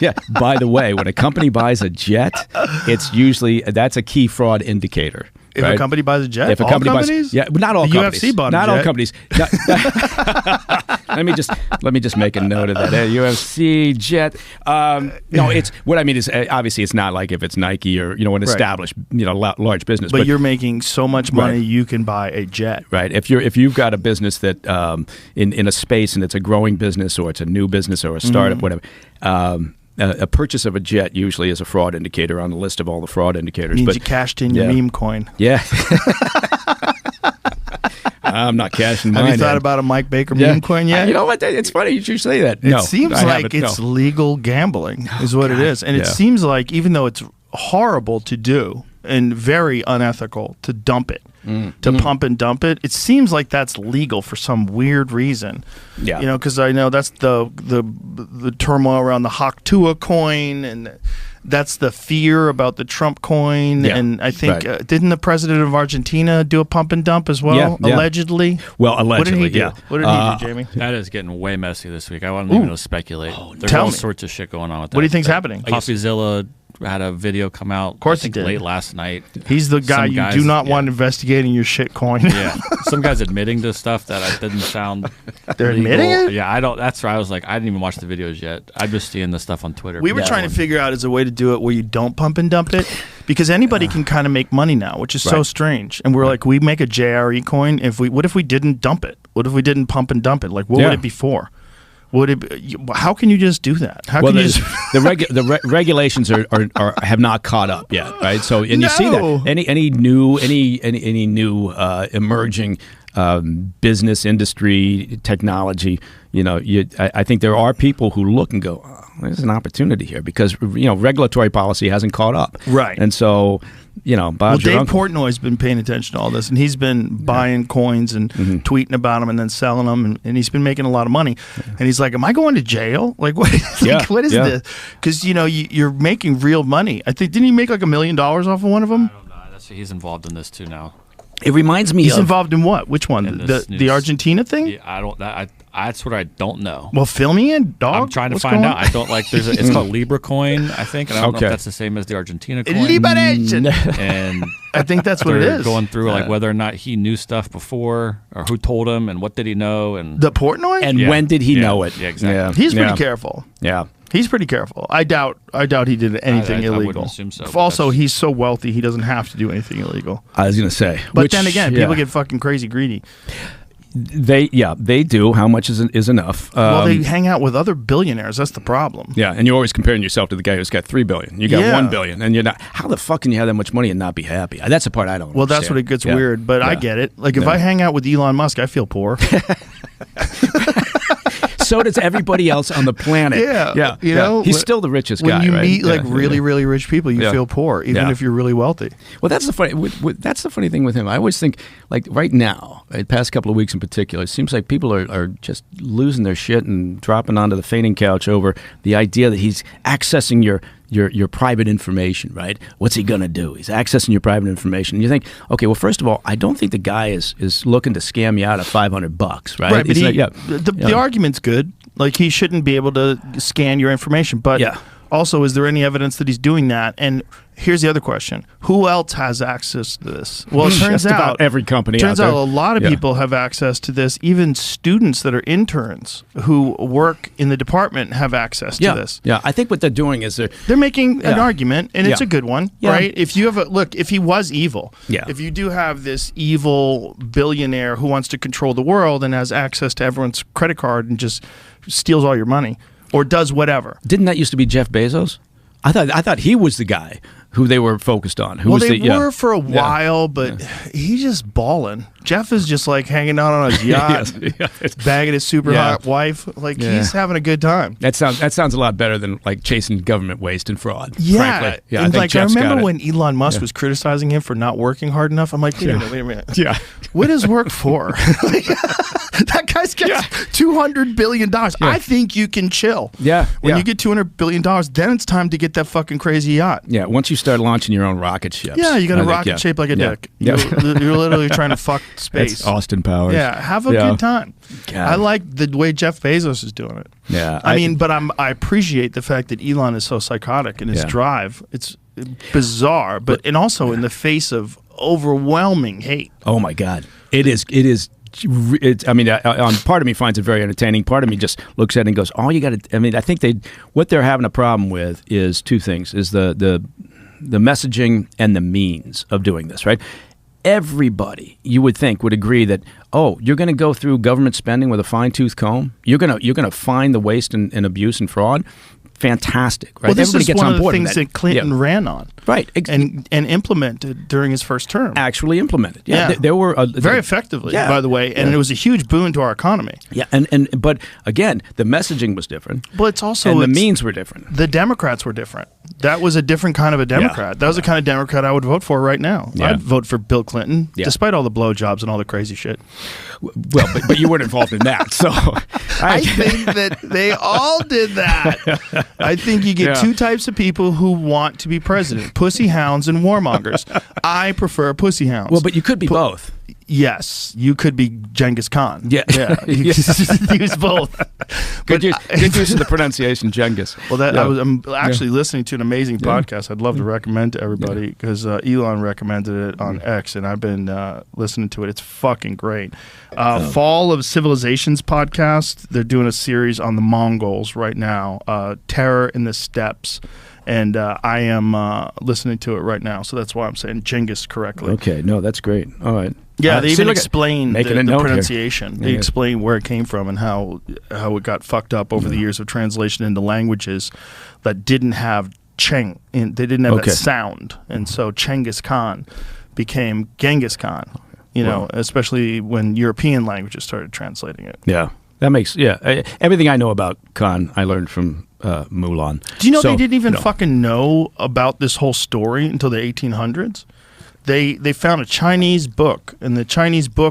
Yeah. By the way, when a company buys a jet, that's a key fraud indicator. If a company buys a jet, if a all company companies? but not all the companies. UFC bought a not jet. all companies. Let me just make a note of that. UFC jet. No, it's what I mean is obviously it's not like if it's Nike or an established large business. But you're making so much money you can buy a jet. Right. If you've got a business that in a space and it's a growing business or it's a new business or a startup, whatever. A purchase of a jet usually is a fraud indicator on the list of all the fraud indicators. Means you cashed in your meme coin. Yeah. I'm not cashing mine. Have you thought about a Mike Baker meme coin yet? You know what? It's funny you should say that. It seems like it's legal gambling is what it is. And it seems like even though it's horrible to do and very unethical to dump it, to pump and dump it, it seems like that's legal for some weird reason. Yeah. Because I know that's the turmoil around the Haktua coin, and that's the fear about the Trump coin. Yeah. And I think, didn't the president of Argentina do a pump and dump as well, allegedly? Well, allegedly, What did he do, Jamie? That is getting way messy this week. I wouldn't even speculate. There's all sorts of shit going on with that. What do you think's happening? Coffeezilla had a video come out. Of course he did. Late last night. He's the guy you do not want investigating your shit coin. Yeah, some guys admitting to stuff that didn't sound. They're legal. admitting it. Yeah, I don't. That's where I was like, I didn't even watch the videos yet. I'm just seeing the stuff on Twitter. We were trying to figure out as a way to do it where you don't pump and dump it, because anybody can kind of make money now, which is so strange. And we're like, we make a JRE coin. What if we didn't dump it? What if we didn't pump and dump it? Like, what would it be for? How can you just do do that? How can you just the regulations have not caught up yet, right? So you see that any new emerging business, industry, technology, I think there are people who look and go, oh, there's an opportunity here because regulatory policy hasn't caught up, right? And so Bob's Dave Portnoy's been paying attention to all this, and he's been buying coins and tweeting about them and then selling them, and he's been making a lot of money. And he's like, "Am I going to jail? Like, what? What is this? Because you're making real money. I think didn't he make like $1 million off of one of them? I don't know. He's involved in this too now. It reminds me. He's involved in what? Which one? The Argentina thing? Yeah, that's what I don't know. Well, fill me in, dog. I'm trying to find out. I don't like. It's called Libra coin, I think, and I don't know if that's the same as the Argentina coin. Liberation. And I think that's what it is. Going through like whether or not he knew stuff before, or who told him, and what did he know, and the Portnoy, and when did he know it? Yeah, exactly. Yeah. He's pretty careful. Yeah. He's pretty careful. I doubt he did anything illegal. I wouldn't assume so. Also, he's so wealthy, he doesn't have to do anything illegal. I was going to say. But then again, people get fucking crazy greedy. They do. How much is enough? Well, they hang out with other billionaires. That's the problem. Yeah, and you're always comparing yourself to the guy who's got $3 billion. You got $1 billion, and you're not. How the fuck can you have that much money and not be happy? That's the part I don't. Well, that's what it gets weird. But I get it. Like if I hang out with Elon Musk, I feel poor. So does everybody else on the planet. Yeah. He's still the richest guy. When you right? meet really, really rich people, you feel poor, even if you're really wealthy. Well, that's the funny thing with him. I always think, like right now, the past couple of weeks in particular, it seems like people are just losing their shit and dropping onto the fainting couch over the idea that he's accessing your private information, right? What's he going to do? He's accessing your private information. And you think, okay, well, first of all, I don't think the guy is looking to scam you out of $500, right? Right, but the argument's good. Like, he shouldn't be able to scan your information. But also, is there any evidence that he's doing that? And here's the other question. Who else has access to this? Well, it turns out about every company turns out out a lot of people have access to this. Even students that are interns who work in the department have access to this. Yeah, I think what they're doing is they're making an argument, and it's a good one, right? If you have if he was evil, if you do have this evil billionaire who wants to control the world and has access to everyone's credit card and just steals all your money or does whatever. Didn't that used to be Jeff Bezos? I thought he was the guy who they were focused on. They were for a while, but he's just balling. Jeff is just like hanging out on his yacht, bagging his super hot wife. Like he's having a good time. That sounds a lot better than like chasing government waste and fraud. Yeah, frankly. And I remember when Elon Musk was criticizing him for not working hard enough. I'm like, wait a minute. Yeah, what is work for? That guy's gets $200 billion. I think you can chill. Yeah, when you get $200 billion, then it's time to get that fucking crazy yacht. Yeah, once you start launching your own rocket ships. Yeah, you got a rocket shaped like a dick. You're literally trying to fuck space. That's Austin Powers. Yeah, have a good time. God. I like the way Jeff Bezos is doing it. Yeah, I mean, but I appreciate the fact that Elon is so psychotic in his drive. It's bizarre, and also in the face of overwhelming hate. Oh my God, it is. I mean, part of me finds it very entertaining. Part of me just looks at it and goes, "All you got to." I mean, I think what they're having a problem with is two things: is the messaging and the means of doing this. Right? Everybody, you would think, would agree that you're going to go through government spending with a fine-tooth comb. You're going to find the waste and abuse and fraud. Fantastic, right? Well, this Everybody is one of the things that Clinton ran on, right? And implemented during his first term. Actually implemented, there were very effectively, by the way, and it was a huge boon to our economy. Yeah, but again, the messaging was different. But it's also the means were different. The Democrats were different. That was a different kind of a Democrat. That was the kind of Democrat I would vote for right now. Yeah. I'd vote for Bill Clinton, despite all the blowjobs and all the crazy shit. Well, but you weren't involved in that, so I think that they all did that. I think you get two types of people who want to be president: pussy hounds and warmongers. I prefer pussy hounds. Well, but you could be both. Yes, you could be Genghis Khan. Yeah. Use both. Good use of the pronunciation, Genghis. Well, I'm actually listening to an amazing podcast. I'd love to recommend to everybody because Elon recommended it on X, and I've been listening to it. It's fucking great. Fall of Civilizations podcast. They're doing a series on the Mongols right now. Terror in the Steppes. And I am listening to it right now, so that's why I'm saying Genghis correctly. Okay, no, that's great. All right. Yeah, they even explain the pronunciation. Here. They explain where it came from and how it got fucked up over the years of translation into languages that didn't have Cheng. They didn't have that sound, and so Genghis Khan became Genghis Khan. You know, especially when European languages started translating it. Yeah, that makes everything I know about Khan I learned from Mulan. Do you know they didn't even fucking know about this whole story until the 1800s? They found a Chinese book, and the Chinese book